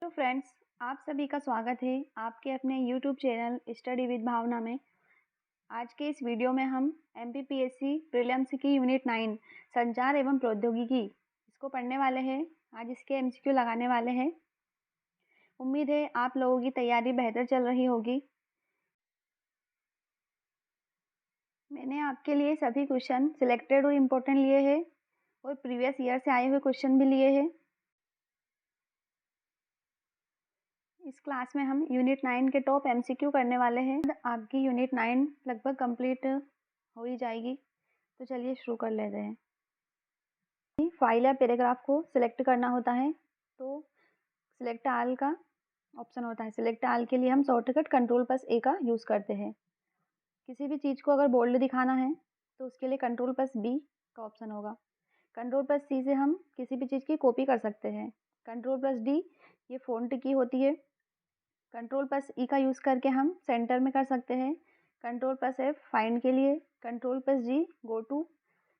तो फ्रेंड्स, आप सभी का स्वागत है आपके अपने यूट्यूब चैनल स्टडी विद भावना में। आज के इस वीडियो में हम एमपीपीएससी प्रीलिम्स की यूनिट 9 संचार एवं प्रौद्योगिकी इसको पढ़ने वाले हैं। आज इसके एमसीक्यू लगाने वाले हैं। उम्मीद है आप लोगों की तैयारी बेहतर चल रही होगी। मैंने आपके लिए सभी क्वेश्चन सिलेक्टेड और इम्पोर्टेंट लिए हैं और प्रीवियस ईयर से आए हुए क्वेश्चन भी लिए हैं। इस क्लास में हम यूनिट 9 के टॉप एमसीक्यू करने वाले हैं। आपकी यूनिट 9 लगभग कंप्लीट हो ही जाएगी, तो चलिए शुरू कर लेते हैं। फाइल या पैराग्राफ को सिलेक्ट करना होता है तो सिलेक्ट आल का ऑप्शन होता है। सिलेक्ट आल के लिए हम शॉर्टकट कंट्रोल+A का यूज़ करते हैं। किसी भी चीज़ को अगर बोल्ड दिखाना है तो उसके लिए कंट्रोल+B का ऑप्शन होगा। कंट्रोल+C से हम किसी भी चीज़ की कॉपी कर सकते हैं। कंट्रोल+D ये फ़ॉन्ट की होती है। कंट्रोल+E का यूज़ करके हम सेंटर में कर सकते हैं। कंट्रोल+F फाइंड के लिए, कंट्रोल+G गो टू,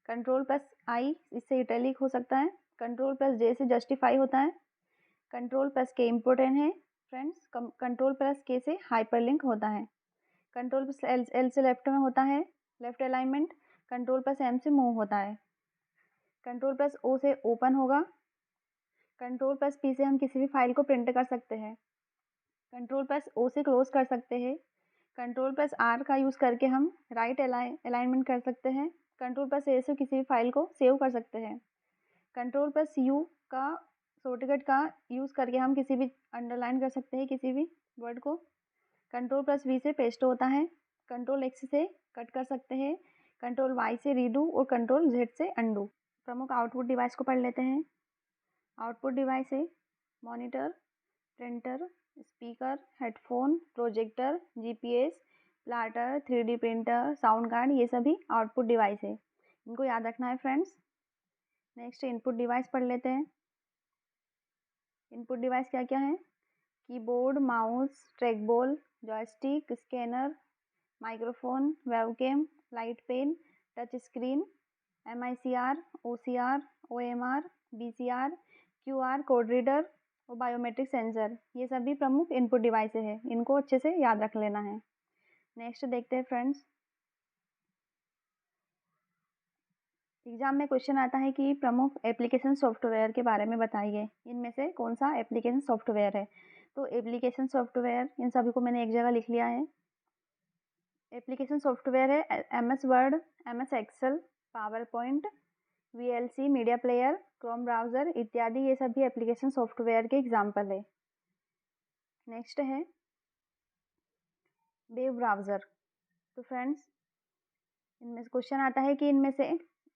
कंट्रोल+I इससे इटैलिक हो सकता है, कंट्रोल+J से जस्टिफाई होता है, कंट्रोल+K इम्पोर्टेंट है फ्रेंड्स, कंट्रोल+K से हाइपरलिंक होता है, कंट्रोल+L से लेफ्ट में होता है, लेफ्ट अलाइनमेंट, कंट्रोल+M से मूव होता है, कंट्रोल+O से ओपन होगा, कंट्रोल+P से हम किसी भी फाइल को प्रिंट कर सकते हैं, कंट्रोल+O से क्लोज कर सकते हैं, कंट्रोल+R का यूज़ करके हम राइट अलाइनमेंट कर सकते हैं, कंट्रोल+A से किसी भी फाइल को सेव कर सकते हैं, कंट्रोल+U का शॉर्टकट का यूज़ करके हम किसी भी अंडरलाइन कर सकते हैं किसी भी वर्ड को, कंट्रोल+V से पेस्ट होता है, कंट्रोल+X से कट कर सकते हैं, कंट्रोल+Y से रीडू और कंट्रोल+Z से अंडू। प्रमुख आउटपुट डिवाइस को पढ़ लेते हैं। आउटपुट डिवाइस है monitor, printer, speaker, headphone, projector, GPS, plotter, 3D printer, sound card, ये सभी आउटपुट डिवाइस है। इनको याद रखना है फ्रेंड्स। नेक्स्ट इनपुट डिवाइस पढ़ लेते हैं। इनपुट डिवाइस क्या क्या है? Keyboard, mouse, trackball, joystick, scanner, microphone, webcam, light pen, touch screen, MICR, OCR, OMR, BCR, QR, code reader और बायोमेट्रिक सेंसर, ये सभी प्रमुख इनपुट डिवाइसेज हैं। इनको अच्छे से याद रख लेना है। नेक्स्ट देखते हैं फ्रेंड्स। एग्जाम में क्वेश्चन आता है कि प्रमुख एप्लीकेशन सॉफ्टवेयर के बारे में बताइए, इनमें से कौन सा एप्लीकेशन सॉफ्टवेयर है। तो एप्लीकेशन सॉफ्टवेयर इन सभी को मैंने एक जगह लिख लिया है। एप्लीकेशन सॉफ्टवेयर है MS word, MS Excel, power point, VLC media player, Chrome browser इत्यादि, ये सभी एप्लीकेशन सॉफ्टवेयर के एग्जाम्पल है। नेक्स्ट है वेब ब्राउज़र। तो फ्रेंड्स, इनमें से क्वेश्चन आता है कि इनमें से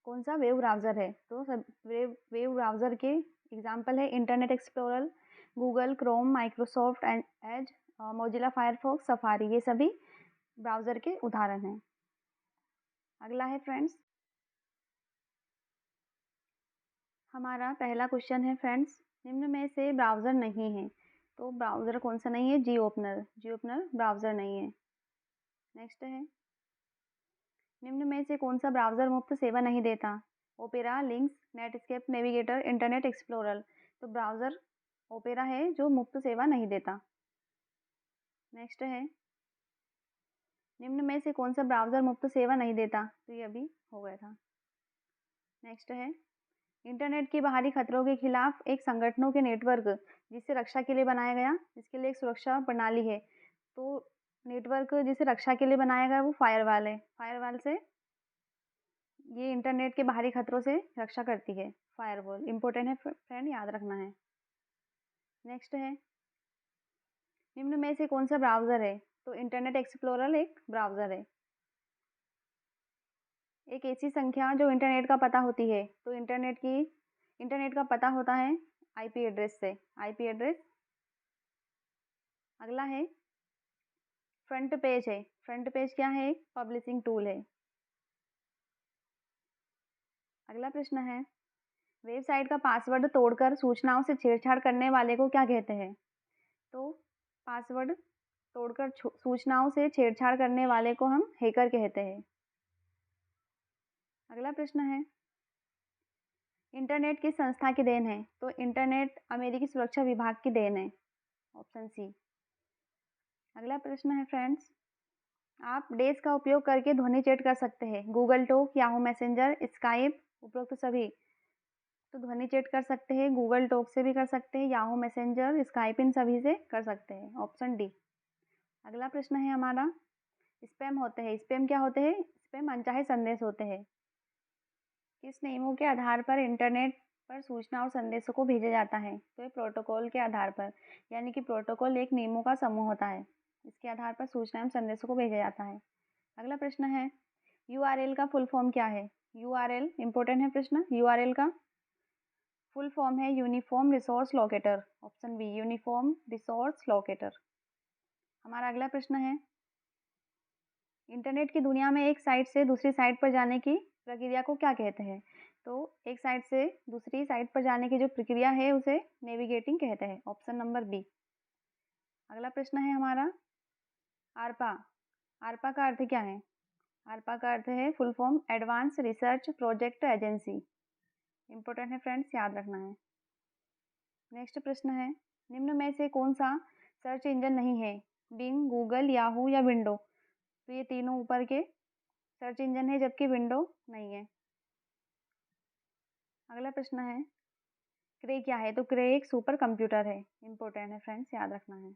कौन सा वेब ब्राउज़र है। तो सब वेब ब्राउज़र के एग्जाम्पल है internet explorer, Google Chrome, Microsoft Edge, Mozilla Firefox, safari, ये सभी ब्राउज़र के उदाहरण हैं। अगला है फ्रेंड्स, हमारा पहला क्वेश्चन है फ्रेंड्स, निम्न में से ब्राउज़र नहीं है। तो ब्राउज़र कौन सा नहीं है? जी ओपनर ब्राउज़र नहीं है। नेक्स्ट है, निम्न में से कौन सा ब्राउज़र मुफ्त सेवा नहीं देता? Opera, links, Netscape navigator, internet explorer. तो ब्राउज़र ओपेरा है जो मुफ्त सेवा नहीं देता। नेक्स्ट है, निम्न में से कौन सा ब्राउज़र मुफ्त सेवा नहीं देता? तो ये अभी हो गया था। नेक्स्ट है, इंटरनेट के बाहरी खतरों के खिलाफ एक संगठनों के नेटवर्क जिसे रक्षा के लिए बनाया गया, इसके लिए एक सुरक्षा प्रणाली है। तो नेटवर्क जिसे रक्षा के लिए बनाया गया वो फायरवॉल है। फायरवॉल से ये इंटरनेट के बाहरी खतरों से रक्षा करती है। फायरवॉल इंपॉर्टेंट है फ्रेंड, याद रखना है। नेक्स्ट है, निम्न में से कौन सा ब्राउज़र है? तो इंटरनेट एक्सप्लोरर एक ब्राउज़र है। एक ऐसी संख्या जो इंटरनेट का पता होती है। तो इंटरनेट का पता होता है IP एड्रेस से। IP address. अगला है फ्रंट पेज है। फ्रंट पेज क्या है? एक पब्लिशिंग टूल है। अगला प्रश्न है, वेबसाइट का पासवर्ड तोड़कर सूचनाओं से छेड़छाड़ करने वाले को क्या कहते हैं? तो पासवर्ड तोड़कर सूचनाओं से छेड़छाड़ करने वाले को हम हैकर कहते हैं। अगला प्रश्न है, इंटरनेट किस संस्था की देन है? तो इंटरनेट अमेरिकी सुरक्षा विभाग की देन है। Option C. अगला प्रश्न है फ्रेंड्स, आप डेज का उपयोग करके ध्वनि चैट कर सकते हैं। Google talk, Yahoo messenger, Skype, उपरोक्त सभी। तो ध्वनि चैट कर सकते हैं, गूगल टॉक से भी कर सकते हैं, याहू मैसेंजर, स्काइप, इन सभी से कर सकते हैं। Option D. अगला प्रश्न है हमारा, स्पैम होते हैं। स्पैम क्या होते हैं? स्पैम अनचाहे संदेश होते हैं। किस नियमों के आधार पर इंटरनेट पर सूचना और संदेशों को भेजा जाता है? तो ये प्रोटोकॉल के आधार पर, यानी कि प्रोटोकॉल एक नियमों का समूह होता है, इसके आधार पर सूचना एवं संदेशों को भेजा जाता है। अगला प्रश्न है, यूआरएल का फुल फॉर्म क्या है? यूआरएल इंपॉर्टेंट है प्रश्न। यूआरएल का फुल फॉर्म है uniform resource locator. Option B, uniform resource locator. हमारा अगला प्रश्न है, इंटरनेट की दुनिया में एक साइट से दूसरी साइट पर जाने की प्रक्रिया को क्या कहते हैं? तो एक साइट से दूसरी साइट पर जाने की जो प्रक्रिया है उसे नेविगेटिंग कहते हैं। Option number B. अगला प्रश्न है हमारा, आरपा। आरपा का अर्थ क्या है? आरपा का अर्थ है full form advance research project agency. Important है फ्रेंड्स, याद रखना है। नेक्स्ट प्रश्न है, निम्न में से कौन सा सर्च इंजन नहीं है? बिंग, गूगल, याहू या विंडो? तो ये तीनों ऊपर के सर्च इंजन है, जबकि विंडो नहीं है। अगला प्रश्न है, क्रे क्या है? तो क्रे एक सुपर कंप्यूटर है। इंपॉर्टेंट है फ्रेंड्स, याद रखना है।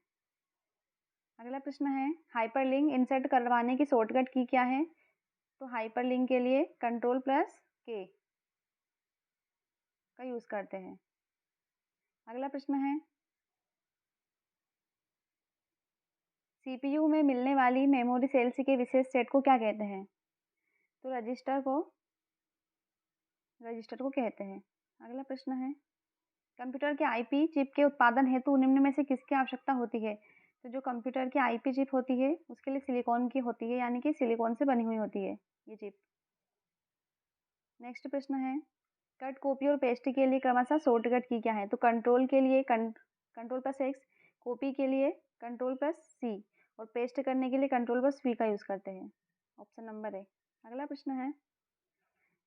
अगला प्रश्न है, हाइपरलिंक इंसर्ट करवाने की शॉर्टकट की क्या है? तो हाइपरलिंक के लिए कंट्रोल प्लस के का यूज़ करते हैं। अगला प्रश्न है, सीपीयू में मिलने वाली मेमोरी सेल्स के विशेष सेट को क्या कहते हैं? तो रजिस्टर को कहते हैं। अगला प्रश्न है, कंप्यूटर के आईपी चिप के उत्पादन हेतु निम्न में से किसकी आवश्यकता होती है? तो जो कंप्यूटर की आईपी चिप होती है उसके लिए सिलिकॉन की होती है, यानी कि सिलिकॉन से बनी हुई होती है ये चिप। नेक्स्ट प्रश्न है, कट, कॉपी और पेस्ट के लिए क्रमशः शॉर्टकट की क्या है? तो कंट्रोल के लिए कंट्रोल प्लस एक्स, कॉपी के लिए कंट्रोल प्लस सी और पेस्ट करने के लिए कंट्रोल प्लस वी का यूज़ करते हैं। Option number A. अगला प्रश्न है,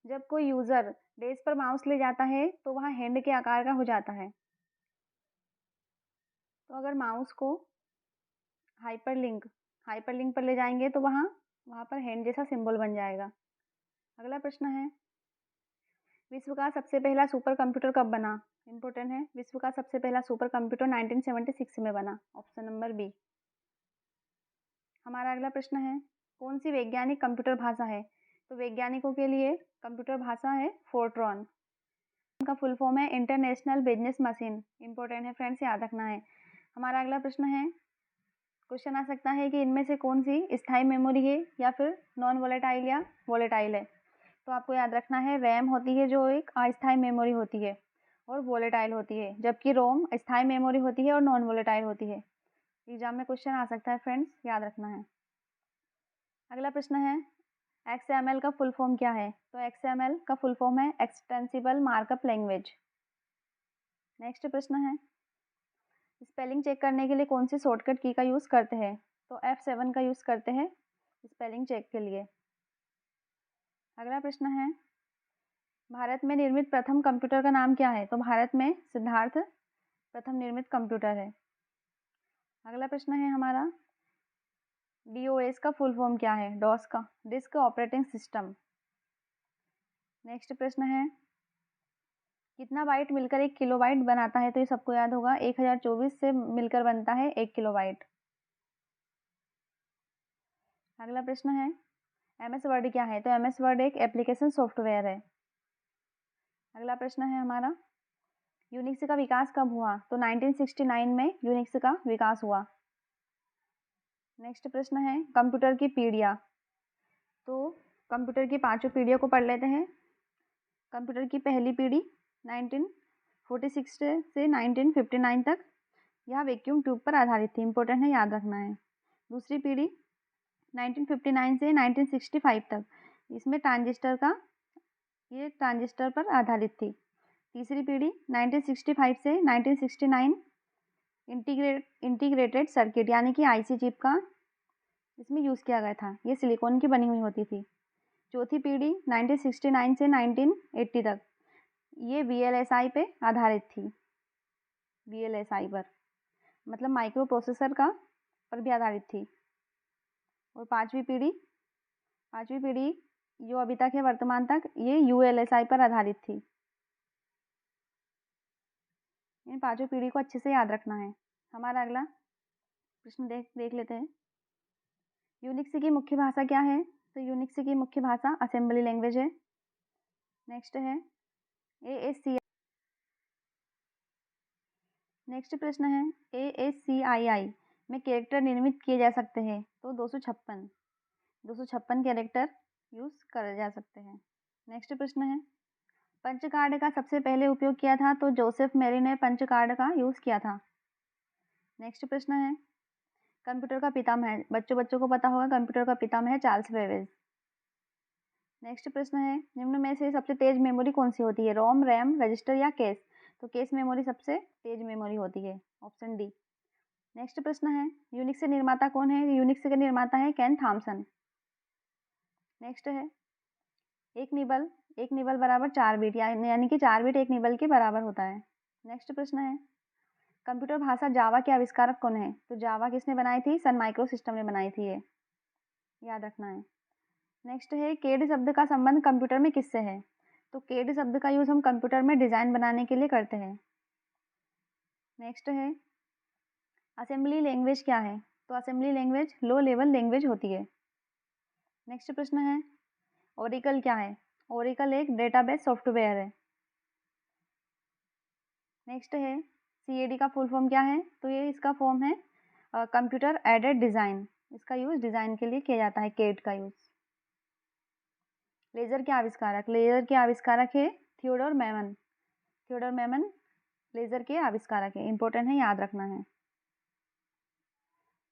जब कोई यूज़र डेस्क पर माउस ले जाता है तो वह हैंड के आकार का हो जाता है। तो अगर माउस को हाइपरलिंक हाइपरलिंक पर ले जाएंगे तो वहाँ पर हैंड जैसा सिंबल बन जाएगा। अगला प्रश्न है, विश्व का सबसे पहला सुपर कंप्यूटर कब बना? इंपॉर्टेंट है, विश्व का सबसे पहला सुपर कंप्यूटर 1976 में बना। Option number B. हमारा अगला प्रश्न है, कौन सी वैज्ञानिक कंप्यूटर भाषा है? तो वैज्ञानिकों के लिए कंप्यूटर भाषा है फोर्ट्रॉन। का फुल फॉर्म है इंटरनेशनल बिजनेस मशीन। इंपॉर्टेंट है फ्रेंड्स, याद रखना है। हमारा अगला प्रश्न है, क्वेश्चन आ सकता है कि इनमें से कौन सी स्थायी मेमोरी है या फिर नॉन वोलेटाइल या वोलेटाइल है? तो आपको याद रखना है, रैम होती है जो एक अस्थायी मेमोरी होती है और वोलेटाइल होती है, जबकि रोम स्थायी मेमोरी होती है और नॉन वोलेटाइल होती है। एग्जाम में क्वेश्चन आ सकता है फ्रेंड्स, याद रखना है। अगला प्रश्न है, XML का फुल फॉर्म क्या है? तो XML का फुल फॉर्म है एक्सटेंसिबल मार्कअप लैंग्वेज। नेक्स्ट प्रश्न है, स्पेलिंग चेक करने के लिए कौन सी शॉर्टकट की का यूज़ करते हैं? तो F7 का यूज़ करते हैं स्पेलिंग चेक के लिए। अगला प्रश्न है, भारत में निर्मित प्रथम कंप्यूटर का नाम क्या है? तो भारत में सिद्धार्थ प्रथम निर्मित कंप्यूटर है। अगला प्रश्न है हमारा, DOS का फुल फॉर्म क्या है? डॉस का डिस्क ऑपरेटिंग सिस्टम। नेक्स्ट प्रश्न है, कितना बाइट मिलकर 1 किलोबाइट बनाता है? तो ये सबको याद होगा, 1024 से मिलकर बनता है 1 किलोबाइट। अगला प्रश्न है, MS वर्ड क्या है? तो MS वर्ड एक एप्लीकेशन सॉफ्टवेयर है। अगला प्रश्न है हमारा, यूनिक्स का विकास कब हुआ? तो 1969 में यूनिक्स का विकास हुआ। नेक्स्ट प्रश्न है, कंप्यूटर की पीढ़ियाँ। तो कंप्यूटर की 5 पीढ़ियों को पढ़ लेते हैं। कंप्यूटर की पहली पीढ़ी 1946 से 1959 तक, यह वैक्यूम ट्यूब पर आधारित थी। इंपॉर्टेंट है, याद रखना है। दूसरी पीढ़ी 1959 से 1965 तक, इसमें ट्रांजिस्टर पर आधारित थी। तीसरी पीढ़ी 1965 से 1969 इंटीग्रेटेड सर्किट यानी कि IC चिप का इसमें यूज़ किया गया था, ये सिलिकॉन की बनी हुई होती थी। चौथी पीढ़ी 1969 से 1980 तक, ये VLSI पे आधारित थी, VLSI पर। मतलब माइक्रो प्रोसेसर का पर भी आधारित थी। और पांचवी पीढ़ी जो अभी तक है वर्तमान तक, ये यूएलएसआई पर आधारित थी। इन पांचों पीढ़ी को अच्छे से याद रखना है। हमारा अगला प्रश्न देख लेते हैं। यूनिक्स की मुख्य भाषा क्या है? तो यूनिक्स की मुख्य भाषा असेंबली लैंग्वेज है। नेक्स्ट है ASCII। नेक्स्ट प्रश्न है ASCII में कैरेक्टर निर्मित किए जा सकते हैं, तो 256 कैरेक्टर यूज करे जा सकते हैं। नेक्स्ट प्रश्न है पंच कार्ड का सबसे पहले उपयोग किया था, तो जोसेफ मेरी ने पंच कार्ड का यूज किया था। नेक्स्ट प्रश्न है कंप्यूटर का पितामह, बच्चों को पता होगा कंप्यूटर का पितामह है चार्ल्स बेबेज। नेक्स्ट प्रश्न है निम्न में से सबसे तेज मेमोरी कौन सी होती है? रोम, रैम, रजिस्टर या कैश? तो कैश मेमोरी सबसे तेज मेमोरी होती है, ऑप्शन डी। नेक्स्ट प्रश्न है यूनिक्स निर्माता कौन है? यूनिक्स के निर्माता है केन थॉमसन। नेक्स्ट है एक निबल बराबर 4 बिट, यानी कि 4 बिट एक निबल के बराबर होता है। नेक्स्ट प्रश्न है कंप्यूटर भाषा जावा के आविष्कारक कौन है? तो जावा किसने बनाई थी? सन माइक्रो सिस्टम ने बनाई थी, ये याद रखना है। नेक्स्ट है केड शब्द का संबंध कंप्यूटर में किससे है? तो केड शब्द का यूज हम कंप्यूटर में डिजाइन बनाने के लिए करते हैं। नेक्स्ट है असेंबली लैंग्वेज क्या है? तो assembly language low level language होती है। नेक्स्ट प्रश्न है ओरेकल क्या है? ओरेकल एक डेटाबेस सॉफ्टवेयर है। नेक्स्ट है CAD का फुल फॉर्म क्या है? तो ये इसका फॉर्म है कंप्यूटर एडेड डिज़ाइन। इसका यूज़ डिज़ाइन के लिए किया जाता है, केड का यूज़। लेज़र के आविष्कारक है थियोडोर मेमन लेज़र के आविष्कारक है, इंपॉर्टेंट है, याद रखना है।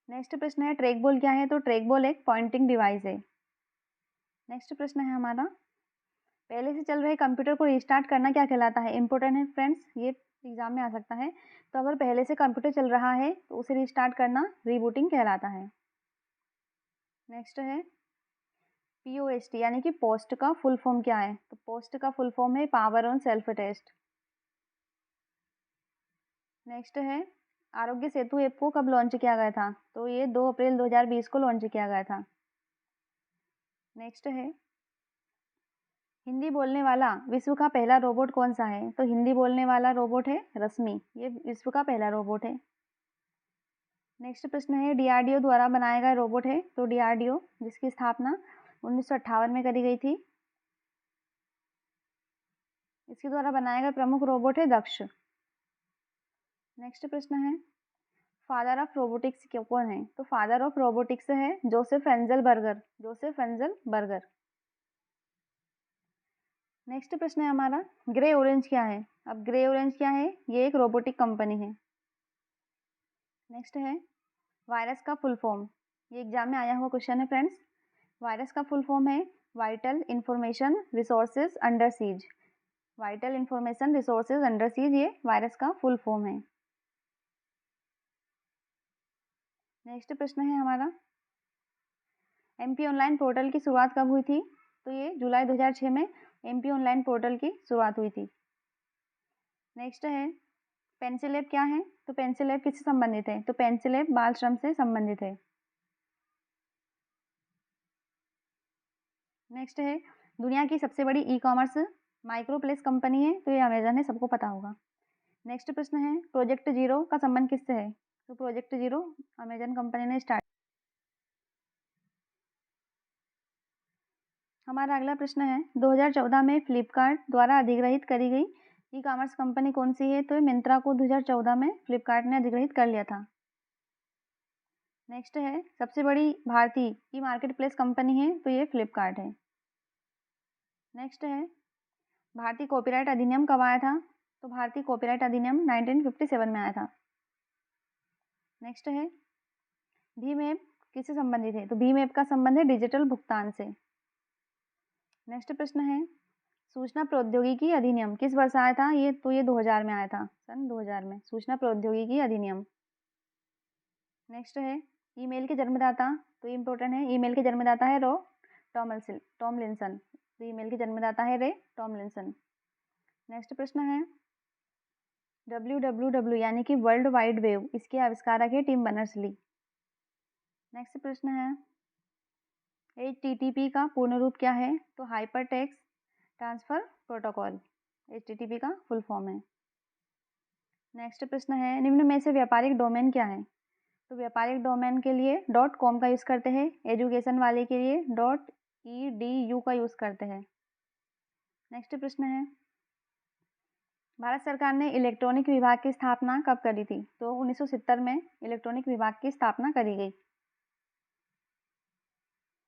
नेक्स्ट प्रश्न है ट्रैकबॉल क्या है? तो ट्रैकबॉल एक पॉइंटिंग डिवाइस है। नेक्स्ट प्रश्न है हमारा पहले से चल रहे कंप्यूटर को रिस्टार्ट करना क्या कहलाता है? इंपॉर्टेंट है फ्रेंड्स, ये एग्जाम में आ सकता है। तो अगर पहले से कंप्यूटर चल रहा है तो उसे रिस्टार्ट करना रीबूटिंग कहलाता है। नेक्स्ट है POST यानी कि पोस्ट का फुल फॉर्म क्या है? तो पोस्ट का फुल फॉर्म है power on self test. Next है आरोग्य सेतु ऐप को कब लॉन्च किया गया था? तो ये 2 अप्रैल 2020 को लॉन्च किया गया था। नेक्स्ट है हिंदी बोलने वाला विश्व का पहला रोबोट कौन सा है? तो हिंदी बोलने वाला रोबोट है रश्मि, ये विश्व का पहला रोबोट है। नेक्स्ट प्रश्न है DRDO द्वारा बनाया गया रोबोट है? तो DRDO जिसकी स्थापना 1958 में करी गई थी, इसके द्वारा बनाया गया प्रमुख रोबोट है दक्ष। नेक्स्ट प्रश्न है फादर ऑफ रोबोटिक्स कौन है? तो फादर ऑफ रोबोटिक्स है जोसेफ एंजल बर्गर। नेक्स्ट प्रश्न है हमारा ग्रे ऑरेंज क्या है? अब ग्रे ऑरेंज क्या है? ये एक रोबोटिक कंपनी है। नेक्स्ट है वायरस का फुल फॉर्म, ये एग्जाम में आया हुआ क्वेश्चन है फ्रेंड्स। वायरस का फुल फॉर्म है vital information resources under seize. Vital information resources under seize, ये वायरस का फुल फॉर्म है। नेक्स्ट प्रश्न है हमारा MP ऑनलाइन पोर्टल की शुरुआत कब हुई थी? तो ये जुलाई 2006 में MP ऑनलाइन पोर्टल की शुरुआत हुई थी। नेक्स्ट है पेंसिल ऐप क्या है? तो पेंसिल ऐप किससे संबंधित है? तो पेंसिल ऐप बाल श्रम से संबंधित है। नेक्स्ट है दुनिया की सबसे बड़ी ई-कॉमर्स माइक्रोप्लेस कंपनी है? तो ये अमेजन है, सबको पता होगा। नेक्स्ट प्रश्न है प्रोजेक्ट जीरो का संबंध किससे है? तो प्रोजेक्ट जीरो अमेजन कंपनी ने स्टार्ट। हमारा अगला प्रश्न है 2014 में फ्लिपकार्ट द्वारा अधिग्रहित करी गई ई-कॉमर्स कंपनी कौन सी है? तो मिंत्रा को 2014 में फ्लिपकार्ट ने अधिग्रहित कर लिया था। नेक्स्ट है सबसे बड़ी भारतीय ई मार्केट प्लेस कंपनी है? तो ये फ्लिपकार्ट है। नेक्स्ट है भारतीय कॉपीराइट अधिनियम कब आया था? तो भारतीय कॉपीराइट अधिनियम 1957 में आया था। नेक्स्ट है भीम ऐप किससे संबंधित है? तो भीम ऐप का संबंध है डिजिटल भुगतान से। नेक्स्ट प्रश्न है सूचना प्रौद्योगिकी अधिनियम किस वर्ष आया था? ये 2000 में आया था, सन 2000 में सूचना प्रौद्योगिकी अधिनियम। नेक्स्ट है ईमेल के जन्मदाता, तो इम्पोर्टेंट है, ईमेल के जन्मदाता है टॉमलिंसन। तो ईमेल के जन्मदाता है रे टॉमलिंसन। नेक्स्ट प्रश्न है WWW यानी कि वर्ल्ड वाइड वेब, इसके आविष्कारक है टिम बर्नर्स-ली। नेक्स्ट प्रश्न है, HTTP का पूर्ण रूप क्या है? तो hyper text transfer protocol HTTP का फुल फॉर्म है। नेक्स्ट प्रश्न है, निम्न में से व्यापारिक डोमेन क्या है? तो व्यापारिक डोमेन के लिए .com का यूज़ करते हैं, एजुकेशन वाले के लिए .edu का यूज़ करते हैं। नेक्स्ट प्रश्न है, भारत सरकार ने इलेक्ट्रॉनिक विभाग की स्थापना कब करी थी? तो 1970 में इलेक्ट्रॉनिक विभाग की स्थापना करी गई।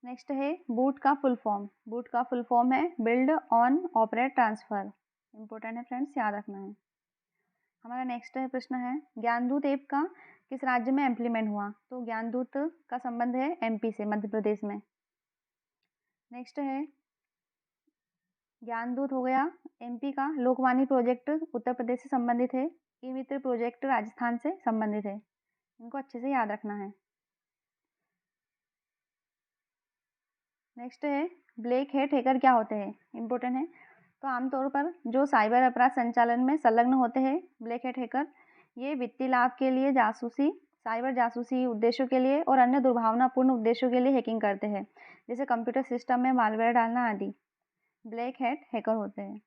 नेक्स्ट है, बूट का फुल फॉर्म। बूट का फुल फॉर्म है build on operate transfer. Important है फ्रेंड्स, याद रखना है। हमारा नेक्स्ट है प्रश्न है, ज्ञानदूत ऐप का किस राज्य में इम्प्लीमेंट हुआ? तो ज्ञानदूत का संबंध है MP से, मध्य प्रदेश में। नेक्स्ट है, ज्ञानदूत हो गया MP का, लोकवाणी प्रोजेक्ट उत्तर प्रदेश से संबंधित है, ई मित्र प्रोजेक्ट राजस्थान से संबंधित है। इनको अच्छे से याद रखना है। नेक्स्ट है, ब्लैक हैट हैकर क्या होते हैं? इंपॉर्टेंट है। तो आमतौर पर जो साइबर अपराध संचालन में संलग्न होते हैं ब्लैक हैट हैकर, ये वित्तीय लाभ के लिए जासूसी, साइबर जासूसी उद्देश्यों के लिए और अन्य दुर्भावनापूर्ण उद्देश्यों के लिए हैकिंग करते हैं, जैसे कंप्यूटर सिस्टम में मालवेयर डालना आदि। ब्लैक हैट हैकर होते हैं।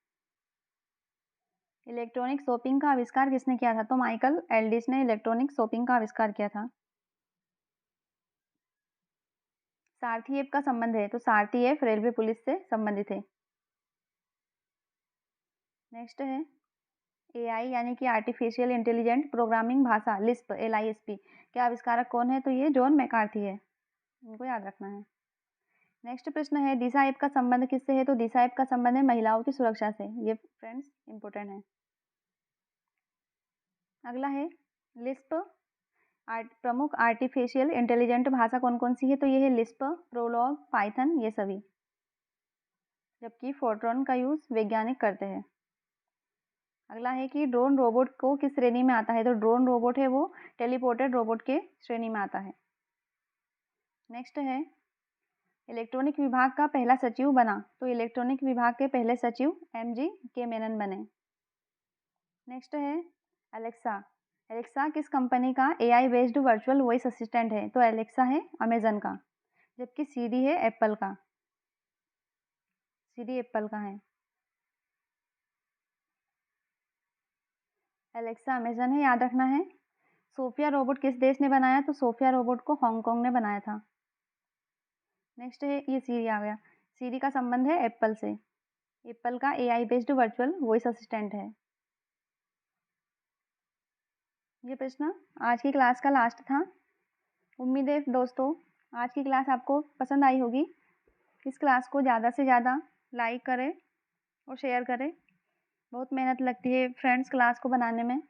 इलेक्ट्रॉनिक शॉपिंग का आविष्कार किसने किया था? तो माइकल एल्डिस ने इलेक्ट्रॉनिक शॉपिंग का आविष्कार किया था। सारथी ऐप का संबंध है, तो सारथी ऐप रेलवे पुलिस से संबंधित है। नेक्स्ट है, AI यानी कि आर्टिफिशियल इंटेलिजेंट प्रोग्रामिंग भाषा लिस्प LISP के आविष्कारक कौन है? तो ये जॉन मैकार्थी है। इनको याद रखना है। नेक्स्ट प्रश्न है, दिशा ऐप का संबंध किससे है? तो दिशा ऐप का संबंध है महिलाओं की सुरक्षा से। ये फ्रेंड्स इंपॉर्टेंट है। अगला है, लिस्प प्रमुख आर्टिफिशियल इंटेलिजेंट भाषा कौन कौन सी है? तो ये है लिस्प, प्रोलॉग, पाइथन, ये सभी। जबकि फोर्ट्रॉन का यूज़ वैज्ञानिक करते हैं। अगला है कि ड्रोन रोबोट को किस श्रेणी में आता है? तो ड्रोन रोबोट है वो टेलीपोर्टेड रोबोट के श्रेणी में आता है। नेक्स्ट है, इलेक्ट्रॉनिक विभाग का पहला सचिव बना? तो इलेक्ट्रॉनिक विभाग के पहले सचिव MG के मेनन बने। नेक्स्ट है, एलेक्सा। एलेक्सा किस कंपनी का AI based virtual voice assistant है? तो एलेक्सा है अमेजन का। जबकि सीरी है एप्पल का। सीरी एप्पल का है। एलेक्सा अमेजन है, याद रखना है। सोफिया रोबोट किस देश ने बनाया? तो सोफिया रोबोट को हांगकांग ने बनाया था। नेक्स्ट है, ये सीरी आ गया। सीरी का संबंध है एप्पल से। एप्पल का AI based virtual voice assistant है। ये प्रश्न आज की क्लास का लास्ट था। उम्मीद है दोस्तों आज की क्लास आपको पसंद आई होगी। इस क्लास को ज़्यादा से ज़्यादा लाइक करें और शेयर करें। बहुत मेहनत लगती है फ्रेंड्स क्लास को बनाने में।